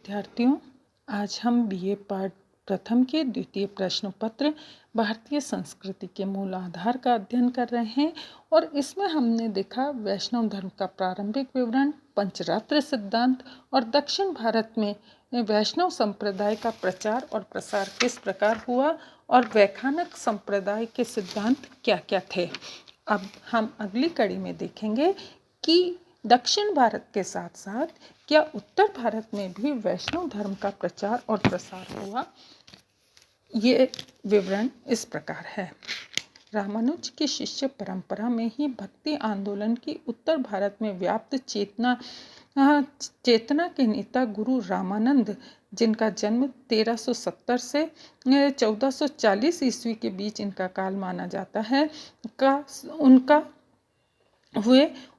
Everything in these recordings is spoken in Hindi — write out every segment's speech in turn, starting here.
विद्यार्थियों, आज हम बीए पाठ प्रथम के द्वितीय प्रश्न पत्र भारतीय संस्कृति के मूल आधार का अध्ययन कर रहे हैं और इसमें हमने देखा वैष्णव धर्म का प्रारंभिक विवरण, पंचरात्र सिद्धांत और दक्षिण भारत में वैष्णव संप्रदाय का प्रचार और प्रसार किस प्रकार हुआ और वैखानक संप्रदाय के सिद्धांत क्या क्या थे। अब हम अगली कड़ी में देखेंगे कि दक्षिण भारत के साथ साथ क्या उत्तर भारत में भी वैष्णव धर्म का प्रचार और प्रसार हुआ। ये विवरण इस प्रकार है। रामानुज की शिष्य परंपरा में ही भक्ति आंदोलन की उत्तर भारत में व्याप्त चेतना के नेता गुरु रामानंद, जिनका जन्म 1370 से 1440 ईस्वी के बीच इनका काल माना जाता है,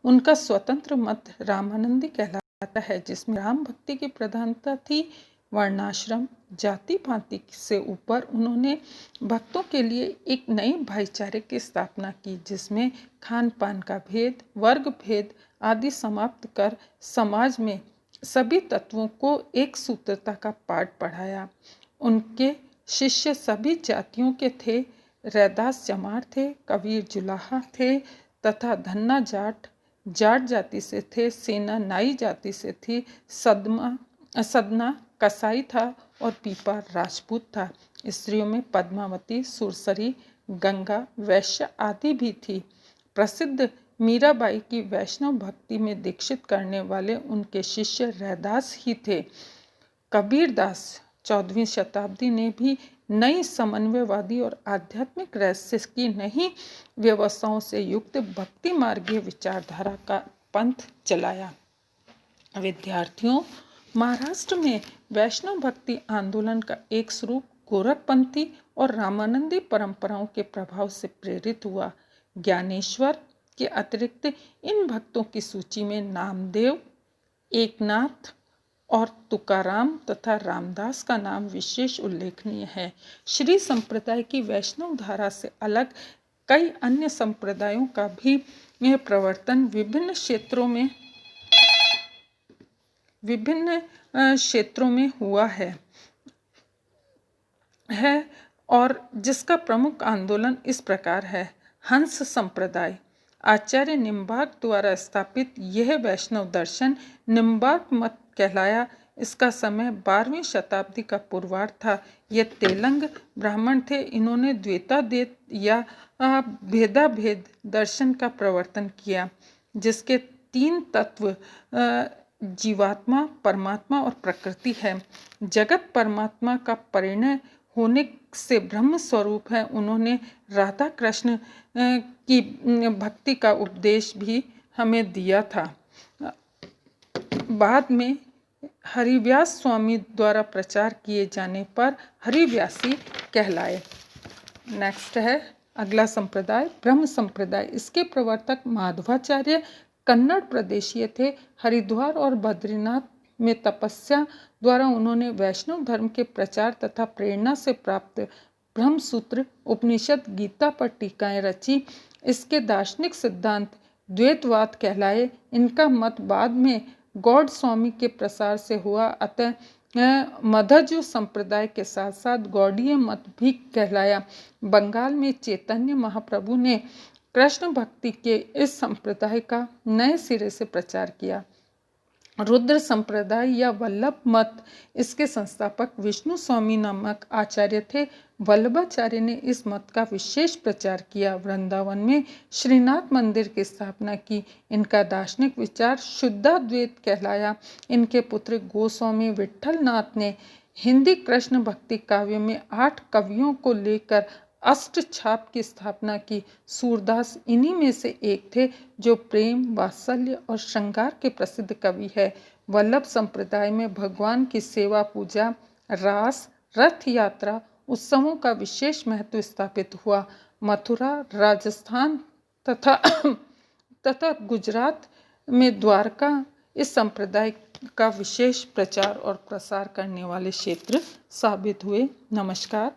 उनका स्वतंत्र मत रामानंदी कहलाता है, जिसमें राम भक्ति की प्रधानता थी। वर्णाश्रम जाति पाति से ऊपर उन्होंने भक्तों के लिए एक नई भाईचारे की स्थापना की, जिसमें खान पान का भेद, वर्ग भेद आदि समाप्त कर समाज में सभी तत्वों को एक सूत्रता का पाठ पढ़ाया। उनके शिष्य सभी जातियों के थे। रैदास चमार थे, कबीर जुलाहा थे तथा धन्ना जाट जाति से थे, सेना नाई जाति से थी, सदना कसाई था और पीपा राजपूत था। स्त्रियों में पद्मावती, सुरसरी, गंगा, वैश्य आदि भी थी। प्रसिद्ध मीराबाई की वैष्णव भक्ति में दीक्षित करने वाले उनके शिष्य रैदास ही थे। कबीरदास 14वीं शताब्दी ने भी नई समन्वयवादी और आध्यात्मिक रहस्य की नई व्यवस्थाओं से युक्त भक्ति मार्गीय विचारधारा का पंथ चलाया। विद्यार्थियों, महाराष्ट्र में वैष्णव भक्ति आंदोलन का एक स्वरूप गोरखपंथी और रामानंदी परंपराओं के प्रभाव से प्रेरित हुआ। ज्ञानेश्वर के अतिरिक्त इन भक्तों की सूची में नामदेव, एकनाथ और तुकाराम तथा रामदास का नाम विशेष उल्लेखनीय है। श्री संप्रदाय की वैष्णव धारा से अलग कई अन्य संप्रदायों का भी यह प्रवर्तन विभिन्न क्षेत्रों में हुआ है और जिसका प्रमुख आंदोलन इस प्रकार है। हंस संप्रदाय आचार्य निम्बार्क द्वारा स्थापित यह वैष्णव दर्शन निम्बार्क मत कहलाया। इसका समय 12वीं शताब्दी का पूर्वार्ध था। ये तेलंग ब्राह्मण थे। इन्होंने द्वैताद्वैत या भेदाभेद दर्शन का प्रवर्तन किया, जिसके 3 तत्व जीवात्मा, परमात्मा और प्रकृति है। जगत परमात्मा का परिणय होने से ब्रह्म स्वरूप है। उन्होंने राधा कृष्ण की भक्ति का उपदेश भी हमें दिया था। बाद में हरिव्यास स्वामी द्वारा प्रचार किए जाने पर हरिव्यासी कहलाए। नेक्स्ट है अगला संप्रदाय ब्रह्म संप्रदाय। इसके प्रवर्तक माधवाचार्य कन्नड़ प्रदेशीय थे। हरिद्वार और बद्रीनाथ में तपस्या द्वारा उन्होंने वैष्णव धर्म के प्रचार तथा प्रेरणा से प्राप्त ब्रह्मसूत्र, उपनिषद, गीता पर टीकाएं रची। इसके दार्शनिक सिद्धांत द्वैतवाद कहलाए। इनका मत बाद में गौड़ स्वामी के प्रसार से हुआ, अतः मध्वजु संप्रदाय के साथ साथ गौड़ीय मत भी कहलाया। बंगाल में चैतन्य महाप्रभु ने कृष्ण भक्ति के इस संप्रदाय का नए सिरे से प्रचार किया। रुद्र संप्रदाय या वल्लभ मत, इसके संस्थापक विष्णु स्वामी नामक आचार्य थे। वल्लभाचार्य ने इस मत का विशेष प्रचार किया। वृंदावन में श्रीनाथ मंदिर की स्थापना की। इनका दार्शनिक विचार शुद्धाद्वैत कहलाया। इनके पुत्र गोस्वामी विट्ठलनाथ ने हिंदी कृष्ण भक्ति काव्य में 8 कवियों को लेकर अष्टछाप की स्थापना की। सूरदास इन्हीं में से एक थे, जो प्रेम, वात्सल्य और श्रृंगार के प्रसिद्ध कवि है। वल्लभ संप्रदाय में भगवान की सेवा, पूजा, रास, रथ यात्रा, उत्सवों का विशेष महत्व स्थापित हुआ। मथुरा, राजस्थान तथा गुजरात में द्वारका इस संप्रदाय का विशेष प्रचार और प्रसार करने वाले क्षेत्र साबित हुए। नमस्कार।